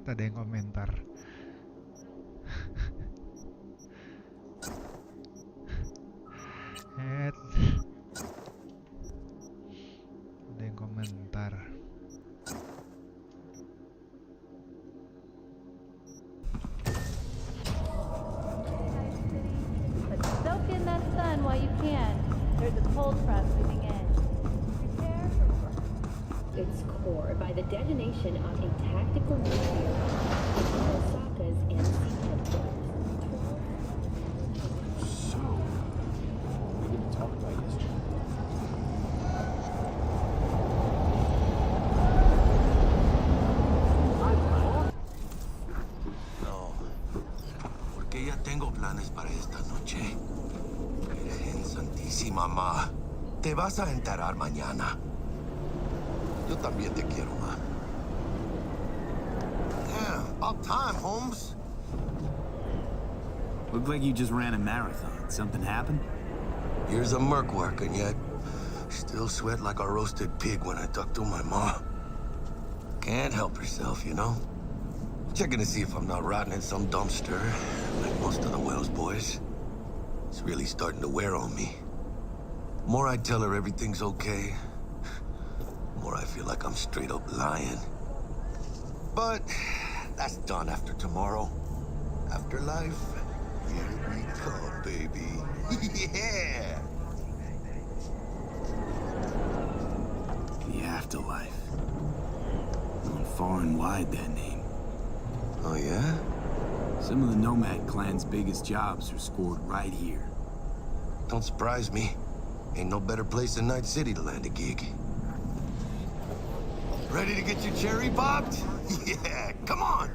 ada yang komentar. Ada yang komentar. But soak in that sun while you can. There's a cold front moving in. Prepare for Its core by the detonation of a tactical nuclear in Osaka's embassy headquarters. So, we didn't talk about yesterday. No, porque ya tengo planes para esta noche. Virgen Santísima, ma. Te vas a enterar mañana. Yo también te quiero, ma. Damn, about time, Holmes. Looked like you just ran a marathon. Something happened? Years of merc work, and yet still sweat like a roasted pig when I talk to my ma. Can't help herself, you know? Checking to see if I'm not rotting in some dumpster, like most of the Wells boys. It's really starting to wear on me. More I tell her everything's okay, more I feel like I'm straight up lying. But that's done after tomorrow. Afterlife, here we come, baby. Yeah! The afterlife. Known far and wide, that name. Oh, yeah? Some of the Nomad clan's biggest jobs are scored right here. Don't surprise me. Ain't no better place than Night City to land a gig. Ready to get your cherry popped? Yeah, come on!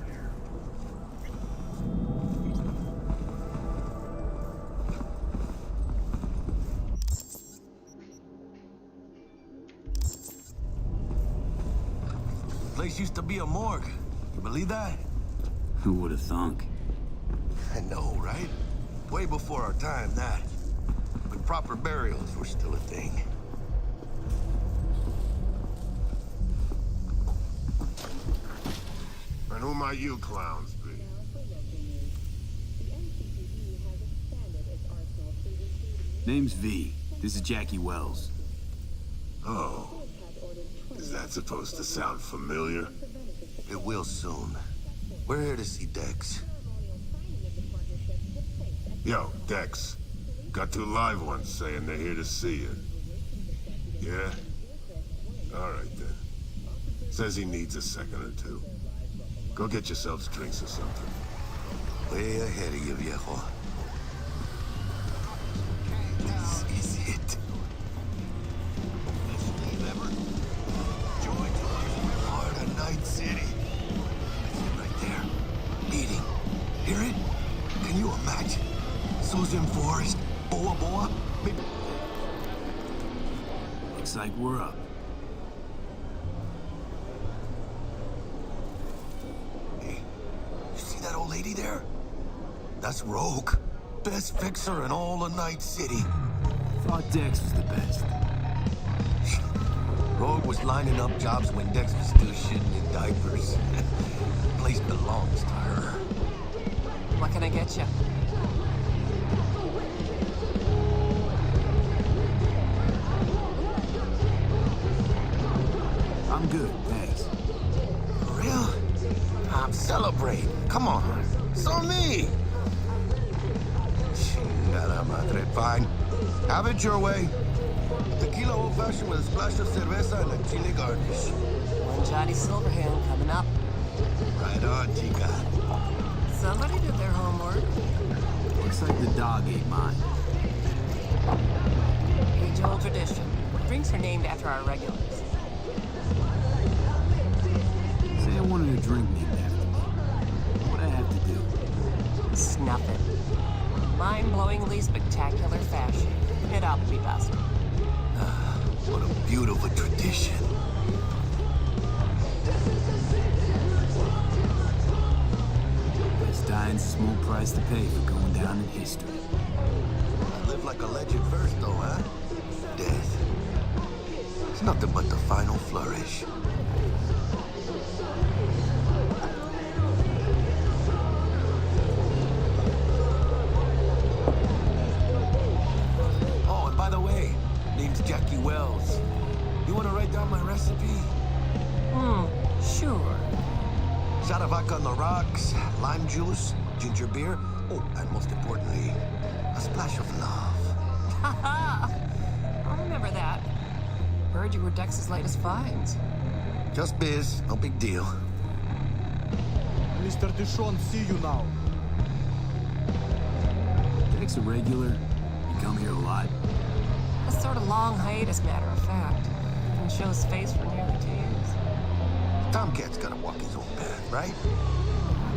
Place used to be a morgue. You believe that? Who would have thunk? I know, right? Way before our time, that. When proper burials were still a thing. And who might you clowns be? Name's V. This is Jackie Wells. Oh. Is that supposed to sound familiar? It will soon. We're here to see Dex. Yo, Dex. Got two live ones saying they're here to see you. Yeah? Alright then. Says he needs a second or two. Go get yourselves drinks or something. Way ahead of you, viejo. This is it. Heart of Night City. That's it right there. Beating. Hear it? Can you imagine? Susan Forest, Boa Boa. Looks like we're up. Hey, you see that old lady there? That's Rogue. Best fixer in all of Night City. Thought Dex was the best. Rogue was lining up jobs when Dex was still shitting in diapers. Place belongs to her. What can I get you? I'm good, thanks. For real? I'm celebrating. Come on. So me. Chingada madre. Fine. Have it your way. Tequila old-fashioned with a splash of cerveza and a chili garnish. One Johnny Silverhand coming up. Right on, chica. Somebody did their homework. Looks like the dog ate mine. Age-old tradition. Drinks are named after our regulars. Say I wanted a drink named after me. What'd I have to do? Snuff it. Mind-blowingly spectacular fashion. It ought to be best. What a beautiful tradition. Best dying's a small price to pay for going down in history. I live like a legend first, though, huh? Death. It's nothing but the final flourish. of vodka on the rocks, lime juice, ginger beer. Oh, and most importantly, a splash of love. Haha! I remember that. Heard you were Dex's latest finds. Just biz, no big deal. Mr. Dishon, see you now. Dex a regular? You come here a lot? A sort of long hiatus, matter of fact. Didn't show his face for nearly 2 years. Tomcat's gotta walk his own path, right?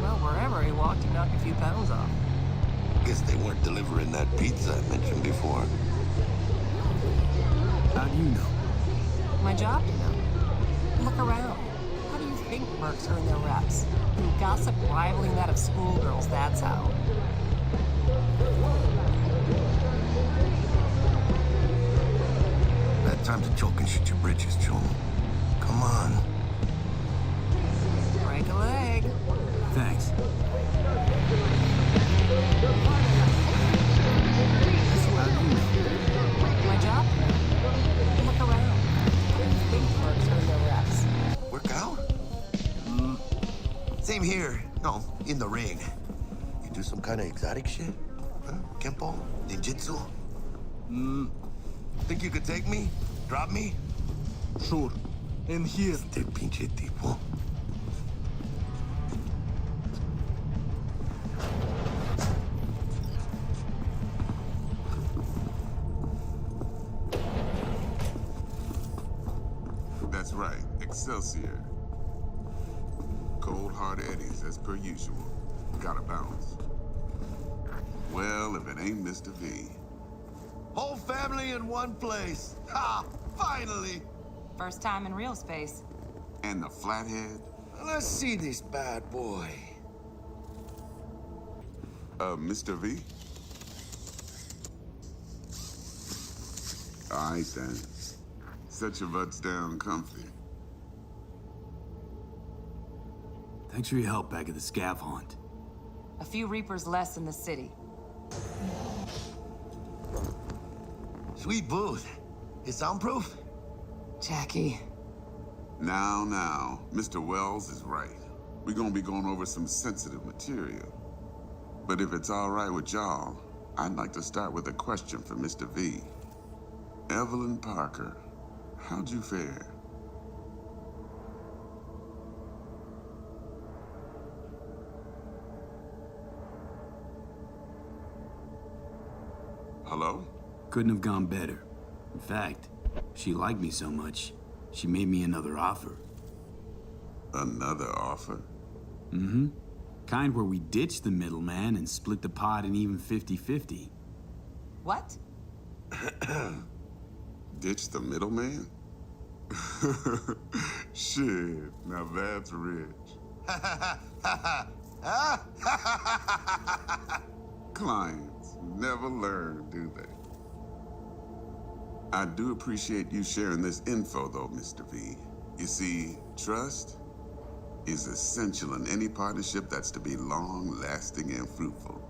Well, wherever he walked, he knocked a few pounds off. Guess they weren't delivering that pizza I mentioned before. How do you know? My job to know. Look around. How do you think mercs earn their reps? Through gossip rivaling that of schoolgirls, that's how. Bad time to choke and shoot your britches, Joel. Come on. Break a leg. Thanks. My job? Look around. How do you think mercs earn their reps? Work out? Same here. No, in the ring. You do some kind of exotic shit? Huh? Kempo? Ninjutsu? Think you could take me? Drop me? Sure. In here. Este pinche tipo. That's right, Excelsior. Cold hard eddies as per usual. Gotta bounce. Well, if it ain't Mr. V. Whole family in one place. Ha! Finally! First time in real space. And the flathead? Let's see this bad boy. Mr. V? All right, then. Set your butts down comfy. Thanks for your help back at the scav haunt. A few Reapers less in the city. Sweet booth. Is soundproof? Jackie. Now, Mr. Wells is right. We're gonna be going over some sensitive material. But if it's all right with y'all, I'd like to start with a question for Mr. V. Evelyn Parker, how'd you fare? Hello? Couldn't have gone better. In fact, she liked me so much, she made me another offer. Another offer? Mm-hmm. Kind where we ditch the middleman and split the pot in even 50-50. What? Ditch the middleman? Shit, now that's rich. Clients never learn, do they? I do appreciate you sharing this info, though, Mr. V. You see, trust is essential in any partnership that's to be long-lasting and fruitful.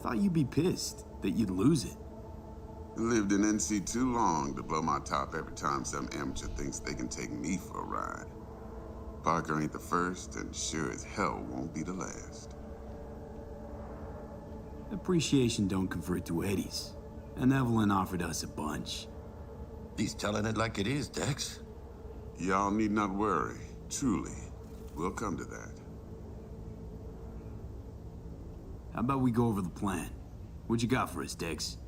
Thought you'd be pissed that you'd lose it. Lived in NC too long to blow my top every time some amateur thinks they can take me for a ride. Parker ain't the first, and sure as hell won't be the last. Appreciation don't convert to eddies, and Evelyn offered us a bunch. He's telling it like it is, Dex. Y'all need not worry. Truly, we'll come to that. How about we go over the plan? What you got for us, Dex?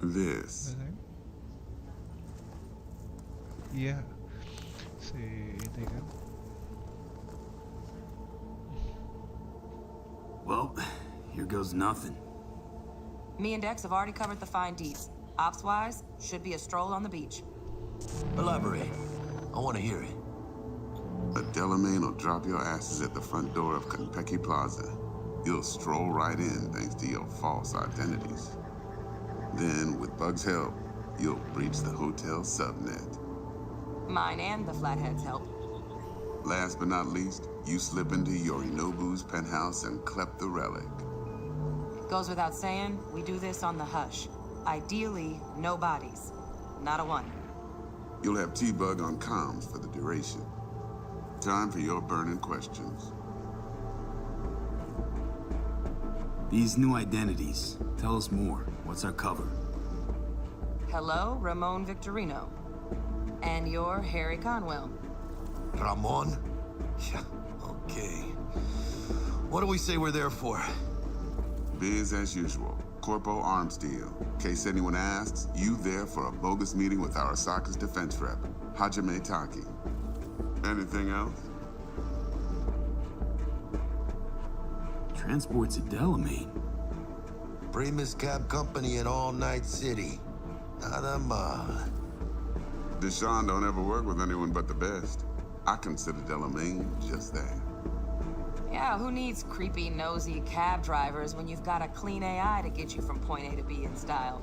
This. Iya. Si itu kan. Well, here goes nothing. Me and Dex have already covered the fine deeds. Ops-wise, should be a stroll on the beach. Elaborate. I want to hear it. A Delamain will drop your asses at the front door of Konpeki Plaza. You'll stroll right in thanks to your false identities. Then, with Bug's help, you'll breach the hotel subnet. Mine and the Flathead's help. Last but not least, you slip into Yorinobu's penthouse and clep the relic. Goes without saying, we do this on the hush. Ideally, no bodies. Not a one. You'll have T-Bug on comms for the duration. Time for your burning questions. These new identities. Tell us more. What's our cover? Hello, Ramon Victorino. And you're Harry Conwell. Ramon? Yeah, okay. What do we say we're there for? Biz as usual. Corpo arms deal. In case anyone asks, you there for a bogus meeting with Arasaka's defense rep, Hajime Taki. Anything else? Transports at Delamain. Primus Cab Company in All Night City. Nada mal. Deshaun don't ever work with anyone but the best. I consider Delamain just that. Yeah, who needs creepy, nosy cab drivers when you've got a clean AI to get you from point A to B in style?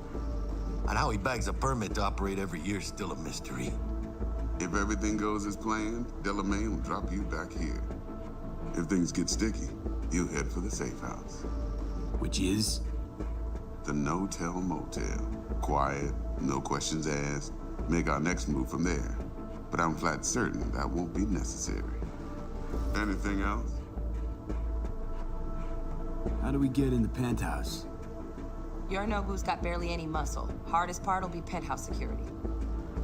And how he bags a permit to operate every year is still a mystery. If everything goes as planned, Delamain will drop you back here. If things get sticky, you'll head for the safe house. Which is? The no-tell motel. Quiet, no questions asked. Make our next move from there. But I'm flat certain that won't be necessary. Anything else? How do we get in the penthouse? Yorinobu's got barely any muscle. Hardest part will be penthouse security.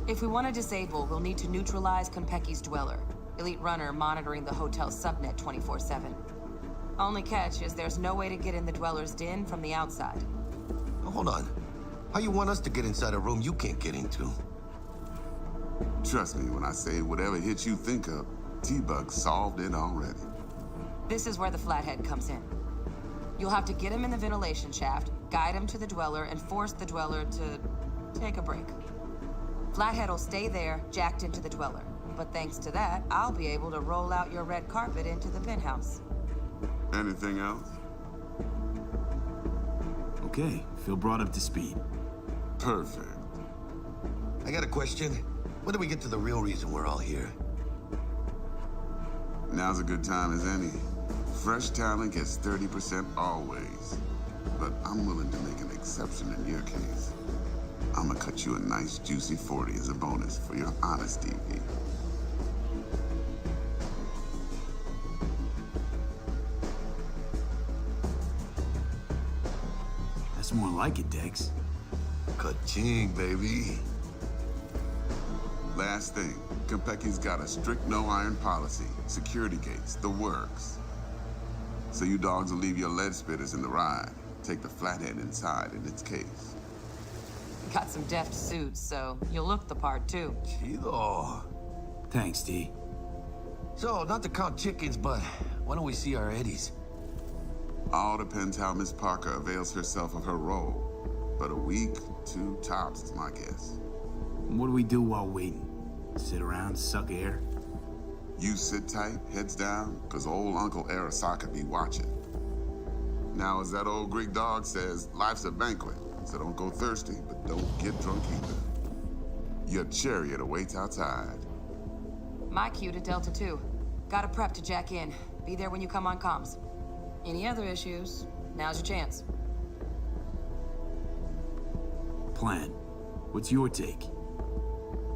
If we want to disable, we'll need to neutralize Konpeki's dweller. Elite runner monitoring the hotel's subnet 24/7. Only catch is there's no way to get in the dweller's den from the outside. Hold on. How you want us to get inside a room you can't get into? Trust me when I say whatever hit you think of, T-Bug solved it already. This is where the flathead comes in. You'll have to get him in the ventilation shaft, guide him to the dweller, and force the dweller to take a break. Flathead will stay there, jacked into the dweller. But thanks to that, I'll be able to roll out your red carpet into the penthouse. Anything else? Okay, feel brought up to speed. Perfect. I got a question. When do we get to the real reason we're all here? Now's a good time as any. Fresh talent gets 30% always. But I'm willing to make an exception in your case. I'm gonna cut you a nice juicy 40 as a bonus for your honesty, V. That's more like it, Dex. Ka-ching, baby. Last thing, Konpeki's got a strict no-iron policy, security gates, the works. So you dogs will leave your lead spitters in the ride. Take the flathead inside in its case. Got some deft suits, so you'll look the part too. Chido. Thanks, T. So, not to count chickens, but why don't we see our Eddies? All depends how Miss Parker avails herself of her role. But a week, 2 tops is my guess. What do we do while waiting? Sit around, suck air? You sit tight, heads down, cause old Uncle Arasaka be watching. Now, as that old Greek dog says, life's a banquet, so don't go thirsty, but don't get drunk either. Your chariot awaits outside. My cue to Delta 2. Gotta prep to jack in. Be there when you come on comms. Any other issues? Now's your chance. Plan. What's your take?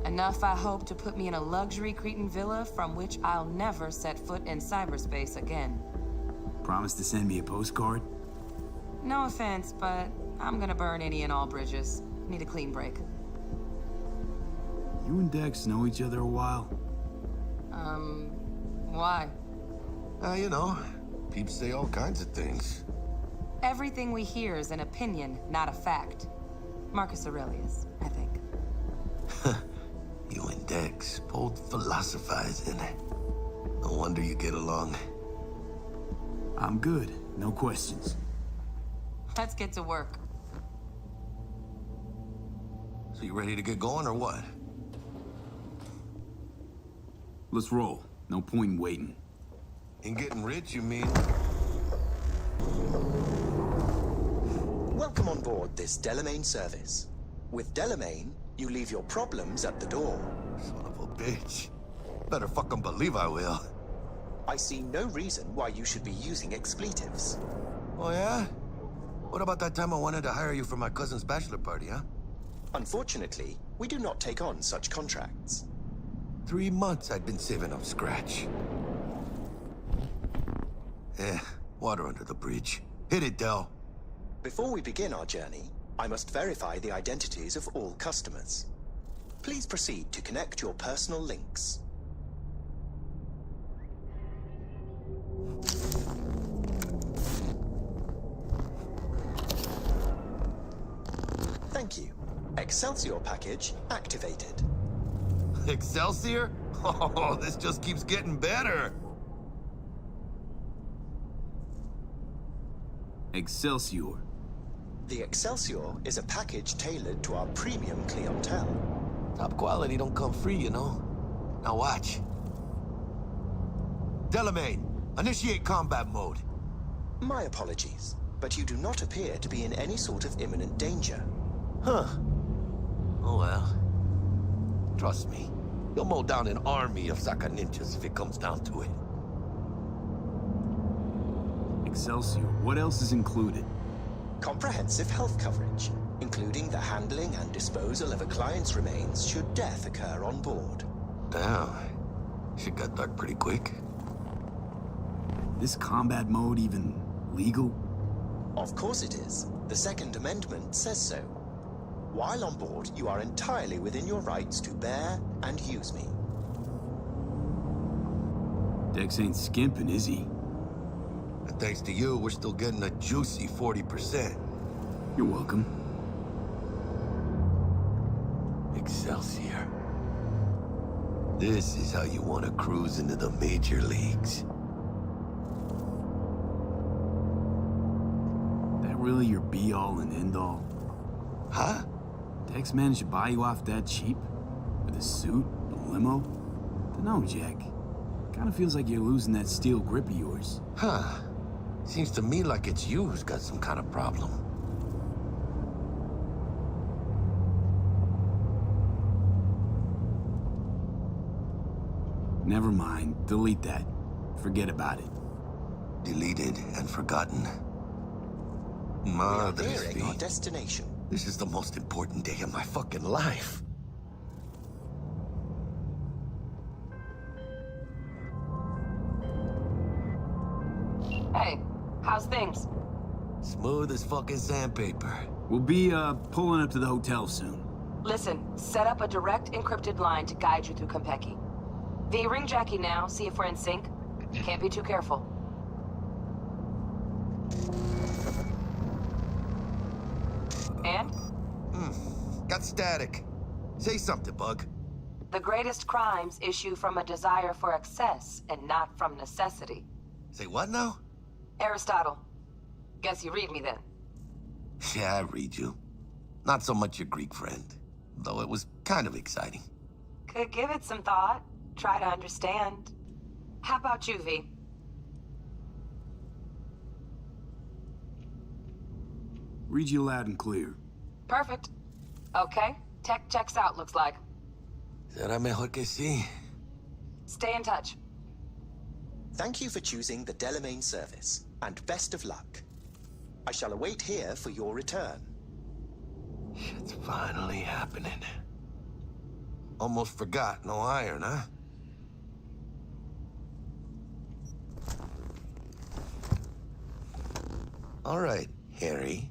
Enough, I hope, to put me in a luxury Cretan villa from which I'll never set foot in cyberspace again. Promise to send me a postcard? No offense, but I'm gonna burn any and all bridges. Need a clean break. You and Dex know each other a while? Why? You know, peeps say all kinds of things. Everything we hear is an opinion, not a fact. Marcus Aurelius, I think. You and Dex, both philosophizing. No wonder you get along. I'm good. No questions. Let's get to work. So you ready to get going or what? Let's roll. No point in waiting. In getting rich, you mean? Welcome on board this Delamain service. With Delamain, you leave your problems at the door. Son of a bitch. Better fucking believe I will. I see no reason why you should be using expletives. Oh yeah? What about that time I wanted to hire you for my cousin's bachelor party, huh? Unfortunately, We do not take on such contracts. 3 months I'd been saving up scratch. Water under the bridge. Hit it, Del. Before we begin our journey, I must verify the identities of all customers. Please proceed to connect your personal links. Thank you. Excelsior package activated. Excelsior? Oh, this just keeps getting better. Excelsior. The Excelsior is a package tailored to our premium clientele. Top quality don't come free, you know. Now watch. Delamain, initiate combat mode. My apologies, but you do not appear to be in any sort of imminent danger. Huh. Oh well. Trust me, you'll mow down an army of Saka ninjas if it comes down to it. Excelsior. What else is included? Comprehensive health coverage, including the handling and disposal of a client's remains should death occur on board. Damn. Shit got dark pretty quick. This combat mode even legal? Of course it is. The Second Amendment says so. While on board, you are entirely within your rights to bear and use me. Dex ain't skimping, is he? And thanks to you, we're still getting a juicy 40%. You're welcome. Excelsior. This is how you want to cruise into the major leagues. That really your be-all and end-all? Huh? Dex managed to buy you off that cheap? With a suit? A limo? Dunno, Jack. Kinda feels like you're losing that steel grip of yours. Huh. Seems to me like it's you who's got some kind of problem. Never mind. Delete that. Forget about it. Deleted and forgotten. We are Madre nearing our mia. destination. This is the most important day of my fucking life. Hey, how's things? Smooth as fucking sandpaper. We'll be, pulling up to the hotel soon. Listen, set up a direct encrypted line to guide you through Konpeki. V, ring Jackie now, see if we're in sync. Can't be too careful. And? Got static. Say something, Bug. The greatest crimes issue from a desire for excess and not from necessity. Say what now? Aristotle. Guess you read me then. Yeah, I read you. Not so much your Greek friend, though it was kind of exciting. Could give it some thought. Try to understand. How about you, V? Read you loud and clear. Perfect. Okay, tech checks out, looks like. Será mejor que sí. Stay in touch. Thank you for choosing the Delamain service, and best of luck. I shall await here for your return. Shit's finally happening. Almost forgot, no iron, huh? All right, Harry.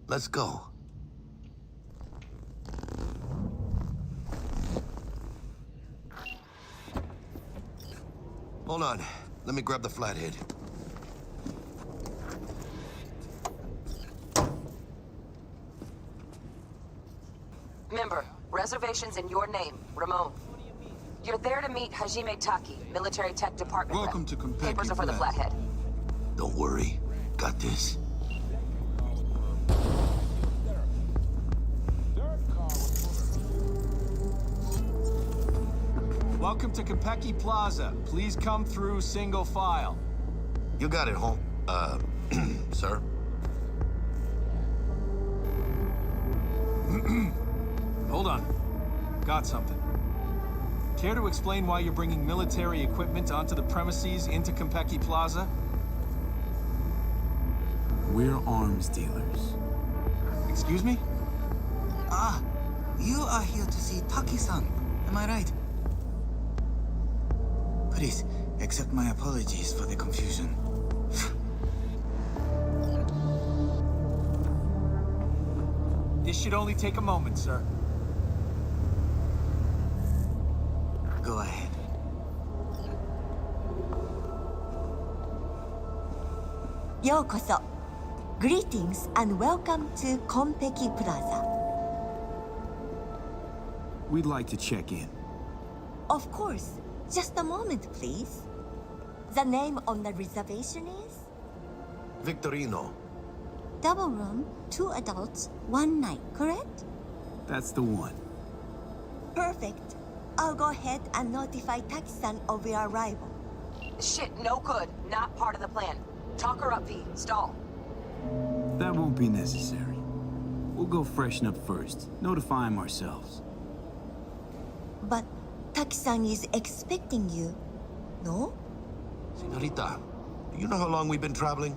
Let's go. Hold on. Let me grab the flathead. Remember, reservations in your name, Ramon. You're there to meet Hajime Taki, military tech department rep. Welcome to Konpeki Papers are for the Flat. flathead. Don't worry. Got this. Welcome to Konpeki Plaza. Please come through single file. You got it, home. Sir? Hold on. Got something. Care to explain why you're bringing military equipment onto the premises into Konpeki Plaza? We're arms dealers. Excuse me? You are here to see Taki-san, am I right? Please, accept my apologies for the confusion. This should only take a moment, sir. Go ahead. Yokoso. Greetings and welcome to Konpeki Plaza. We'd like to check in. Of course. Just a moment, please. The name on the reservation is? Victorino. Double room, 2 adults, 1 night, correct? That's the one. Perfect. I'll go ahead and notify Taki-san of your arrival. Shit, no good. Not part of the plan. Talk her up, V. Stall. That won't be necessary. We'll go freshen up first. Notify him ourselves. But Taki-san is expecting you, no? Senorita, do you know how long we've been traveling?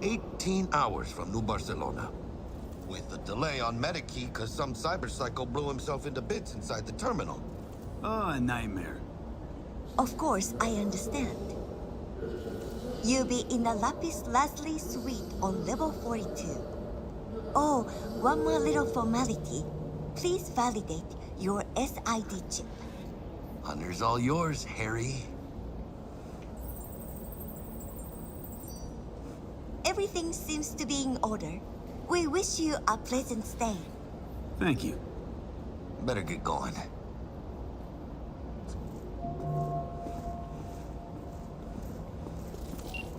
18 hours from New Barcelona. With a delay on Medikey because some cyberpsycho blew himself into bits inside the terminal. Oh, a nightmare. Of course, I understand. You'll be in the Lapis Lazuli suite on level 42. Oh, one more little formality. Please validate your SID chip. Honor's all yours, Harry. Everything seems to be in order. We wish you a pleasant stay. Thank you. Better get going.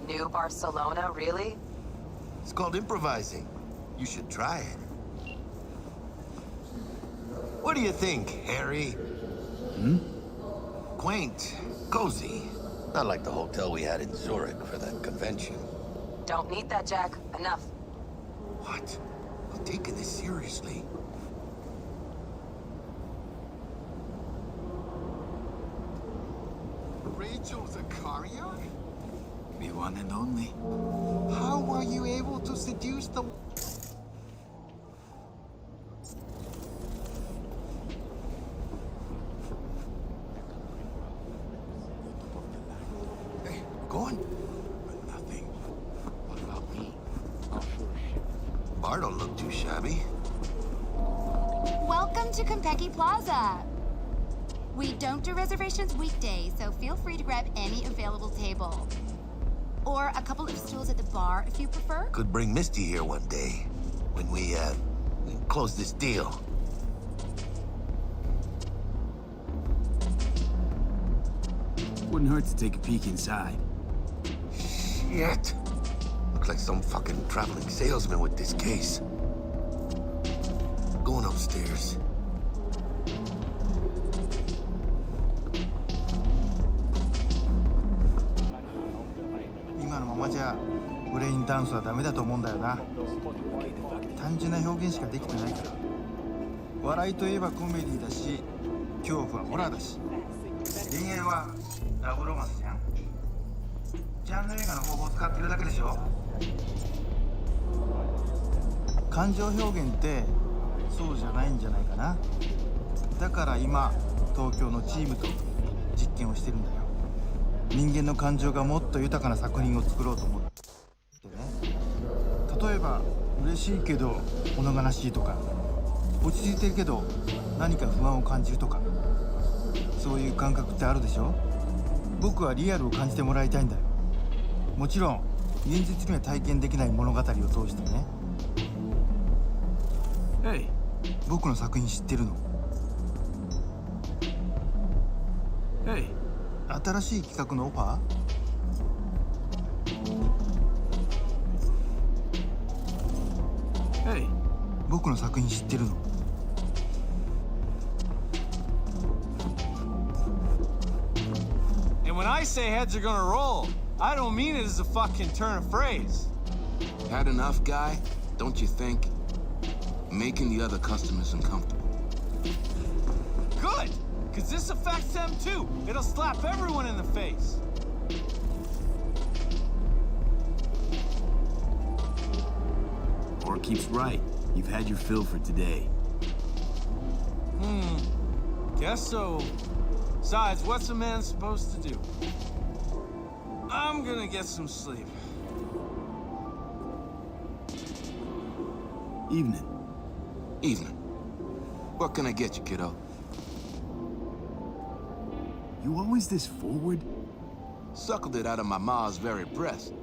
New Barcelona, really? It's called improvising. You should try it. What do you think, Harry? Quaint, cozy. Not like the hotel we had in Zurich for that convention. Don't need that, Jack. Enough. What? I'm taking this seriously. Rachel Zakaria? The one and only. How were you able to seduce the... Hey, going? Nothing. What about me? Bar don't look too shabby. Welcome to Konpeki Plaza. We don't do reservations weekdays, so feel free to grab any available table. Or a couple of stools at the bar if you prefer. Could bring Misty here one day when we close this deal. Wouldn't hurt to take a peek inside. Shit. Looks like some fucking traveling salesman with this case. Going upstairs.ブレインダンスはダメだと思うんだよな。単純な表現しかできてないから。笑いといえばコメディだし、恐怖はホラーだし、恋愛はラブロマンスじゃん。ジャンル映画の方法を使ってるだけでしょ。感情表現ってそうじゃないんじゃないかな。だから今東京のチームと実験をしてるんだよ。人間の感情がもっと豊かな作品を作ろうと思ってね。例えば嬉しいけど物悲しいとか、落ち着いてるけど何か不安を感じるとか、そういう感覚ってあるでしょ。僕はリアルを感じてもらいたいんだよ。もちろん現実には体験できない物語を通してね。Hey. 僕の作品知ってるの？ Hey. 新しい企画のオファー？ Hey. 僕の作品知ってるの？ And when I say heads are gonna roll, I don't mean it as a fucking turn of phrase. Had enough, guy? Don't you think? Making the other customers uncomfortable. Good! Because this affects them too. It'll slap everyone in the face. Or keeps right. You've had your fill for today. Guess so. Besides, what's a man supposed to do? I'm gonna get some sleep. Evening. Evening. What can I get you, kiddo? You always this forward? Suckled it out of my ma's very breast.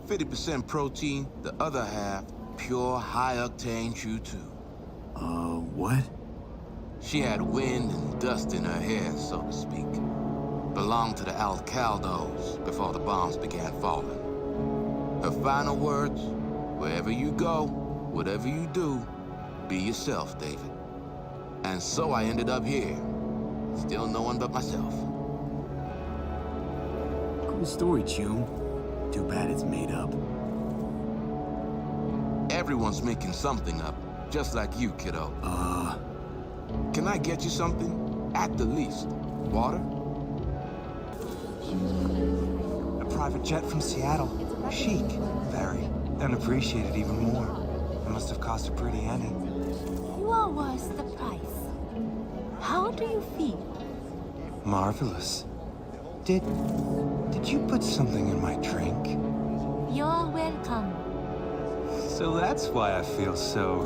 50% protein, the other half pure high-octane chew-too. What? She had wind and dust in her hair, so to speak. Belonged to the Alcaldos before the bombs began falling. Her final words, wherever you go, whatever you do, be yourself, David. And so I ended up here, still no one but myself. Cool story, Chum. Too bad it's made up. Everyone's making something up, just like you, kiddo. Can I get you something? At the least. Water? A private jet from Seattle. Chic. Very. And appreciated even more. It must have cost a pretty penny. You are worth the price. How do you feel? Marvelous. Did you put something in my drink? You're welcome. So that's why I feel so...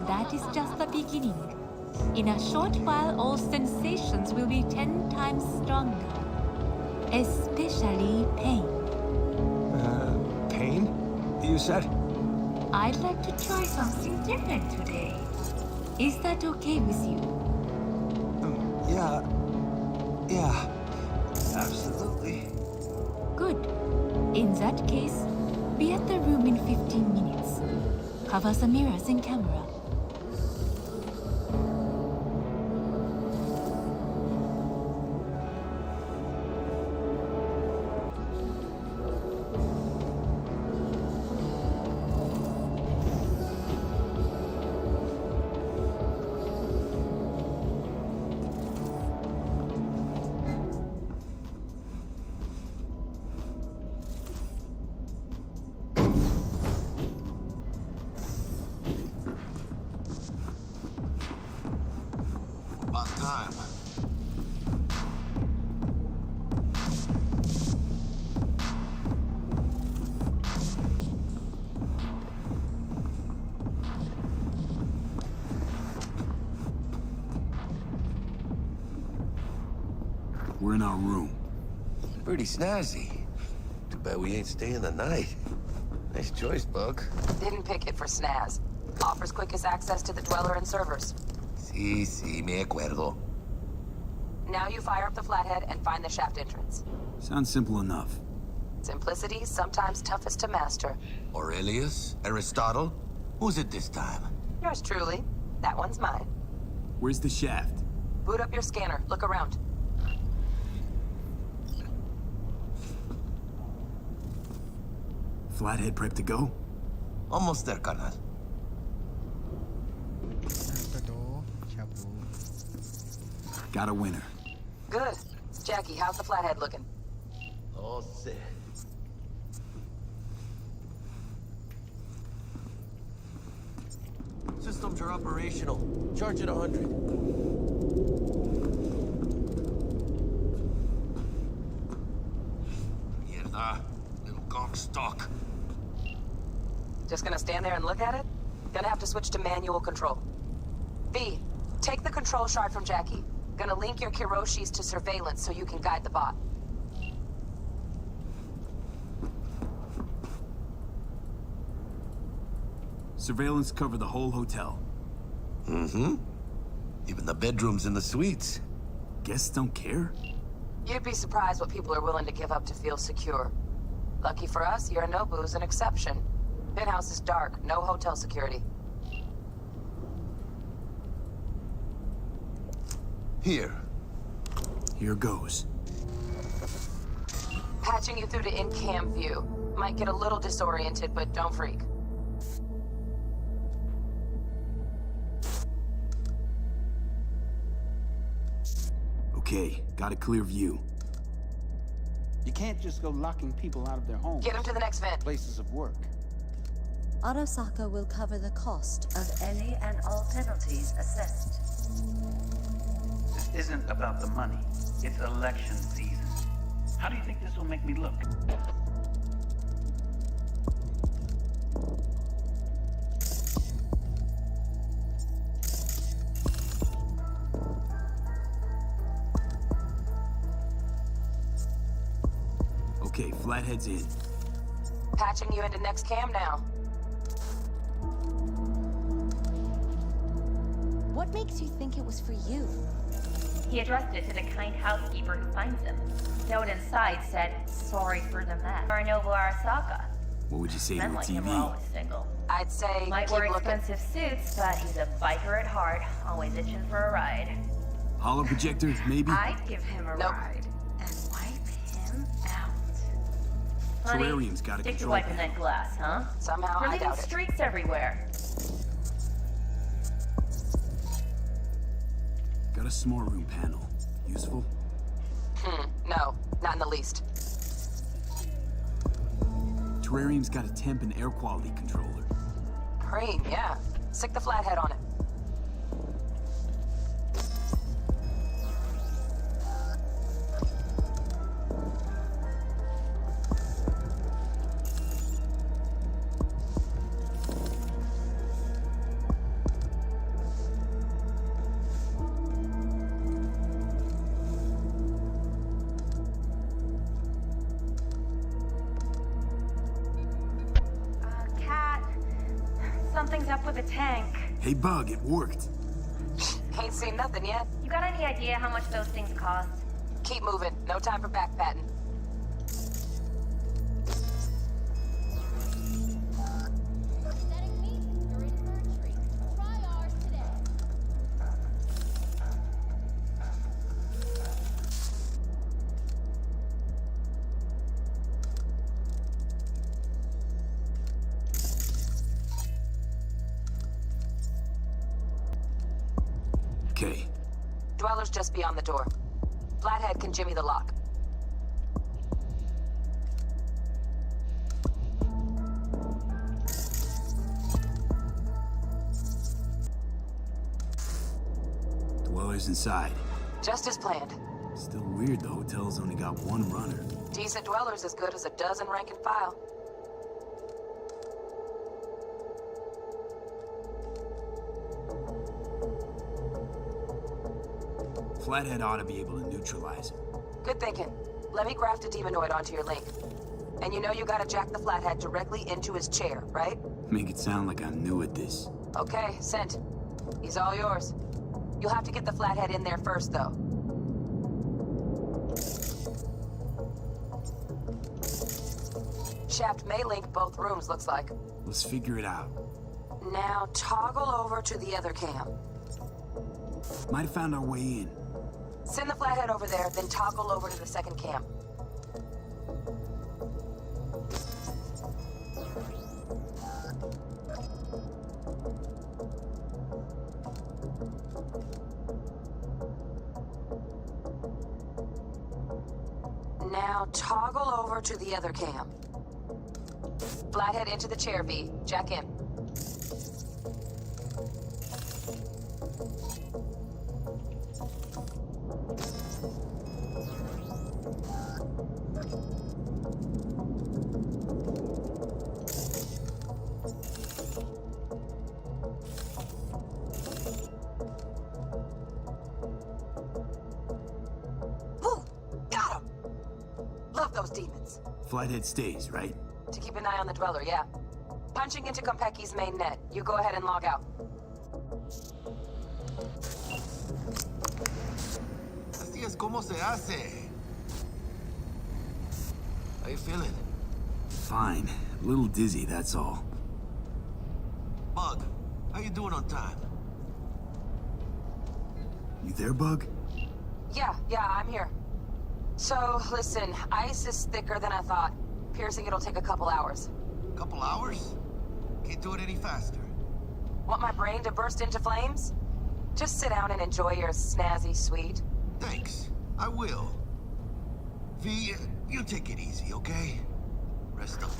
That is just the beginning. In a short while, all sensations will be 10 times stronger. Especially pain. Pain? You said? I'd like to try something different today. Is that okay with you? Yeah. Absolutely. Good. In that case, be at the room in 15 minutes. Cover the mirrors and camera. On time. We're in our room. Pretty snazzy. Too bad we ain't staying the night. Nice choice, Bug. Didn't pick it for snaz. Offers quickest access to the Dweller and servers. Sí, me acuerdo. Now you fire up the flathead and find the shaft entrance. Sounds simple enough. Simplicity, sometimes toughest to master. Aurelius? Aristotle? Who's it this time? Yours truly. That one's mine. Where's the shaft? Boot up your scanner. Look around. Flathead prep to go? Almost there, carnal. Got a winner. Good. Jackie, how's the flathead looking? All set. Systems are operational. Charge at 100. Mierda. Little gonk stock. Just gonna stand there and look at it? Gonna have to switch to manual control. V, take the control shard from Jackie. Gonna link your Kiroshis to surveillance so you can guide the bot. Surveillance cover the whole hotel. Mm-hmm. Even the bedrooms and the suites. Guests don't care? You'd be surprised what people are willing to give up to feel secure. Lucky for us, Yorinobu's an exception. Penthouse is dark, no hotel security. Here. Here goes. Patching you through to in-cam view. Might get a little disoriented, but don't freak. Okay, got a clear view. You can't just go locking people out of their homes. Get them to the next vent. Places of work. Arasaka will cover the cost of any and all penalties assessed. This isn't about the money. It's election season. How do you think this will make me look? Okay, Flathead's in. Patching you into next cam now. What makes you think it was for you? He addressed it to the kind housekeeper who finds him. Note inside said, "Sorry for the mess." Arnobu Arasaka. What would you say to Men a like him TV? are always single. I'd say Might keep wear looking. expensive suits, but he's a biker at heart, always itching for a ride. Hollow projector, maybe? I'd give him a ride and wipe him out. Honey, Terrarium's got a stick to control wiping panel. that glass, huh? Somehow We're I leaving doubt it. streaks everywhere. Got a small room panel. Useful? No, not in the least. Terrarium's got a temp and air quality controller. Cream, yeah. Stick the flathead on it. Cat, something's up with the tank. Hey, Bug, it worked. Ain't seen nothing yet. You got any idea how much those things cost? Keep moving. No time for backpatting. Okay. Dweller's just beyond the door. Flathead can jimmy the lock. Dweller's inside. Just as planned. Still weird the hotel's only got one runner. Decent Dweller's as good as a dozen rank and file. Flathead ought to be able to neutralize it. Good thinking. Let me graft a demonoid onto your link. And you know you gotta jack the flathead directly into his chair, right? Make it sound like I'm new at this. Okay, sent. He's all yours. You'll have to get the flathead in there first, though. Shaft may link both rooms, looks like. Let's figure it out. Now toggle over to the other cam. Might have found our way in. Send the flathead over there, then toggle over to the second cam. Now toggle over to the other cam. Flathead into the chair, V. Jack in. Woo! Got him! Love those demons. Flathead stays, right? To keep an eye on the Dweller, yeah. Punching into Konpeki's main net. You go ahead and log out. Así es como se hace. How you feeling? Fine. A little dizzy, that's all. Bug, how you doing on time? You there, Bug? Yeah, I'm here. So, listen, ice is thicker than I thought. Piercing it'll take a couple hours. Couple hours? Can't do it any faster. Want my brain to burst into flames? Just sit down and enjoy your snazzy sweet. Thanks. I will. V, you take it easy, okay? Rest up.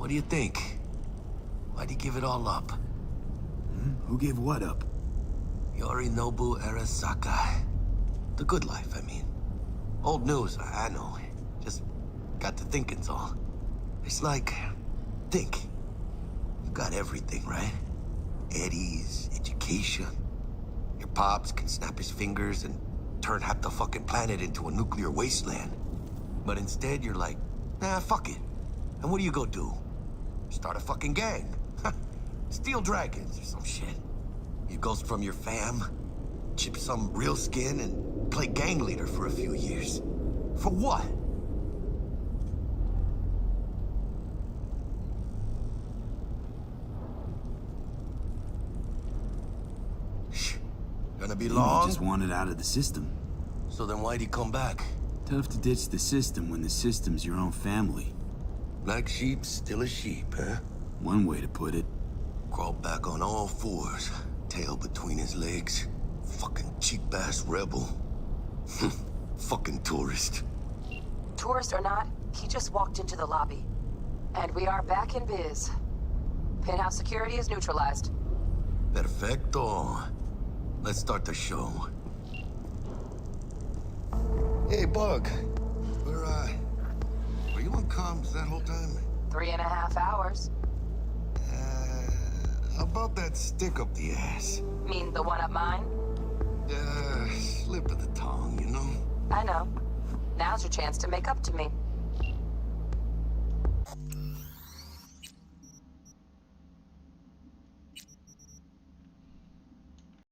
What do you think? Why'd he give it all up? Who gave what up? Yorinobu Arasaka. The good life, I mean. Old news, I know. Just got to thinking's all. It's like, think. You got everything, right? Eddies, education. Your pops can snap his fingers and turn half the fucking planet into a nuclear wasteland. But instead, you're like, nah, fuck it. And what do you go do? Start a fucking gang. Steal dragons or some shit. You ghost from your fam, chip some real skin, and play gang leader for a few years. For what? Gonna be Maybe long? he just wanted out of the system. So then why'd he come back? Tough to ditch the system when the system's your own family. Black sheep, still a sheep, huh? One way to put it. Crawled back on all fours, tail between his legs. Fucking cheap-ass rebel. Fucking tourist. Tourist or not, he just walked into the lobby. And we are back in biz. Penthouse security is neutralized. Perfecto. Let's start the show. Hey, Bug. Were you on comms that whole time? 3.5 hours. About that stick up the ass. Mean the one up mine? Slip of the tongue, you know? I know. Now's your chance to make up to me.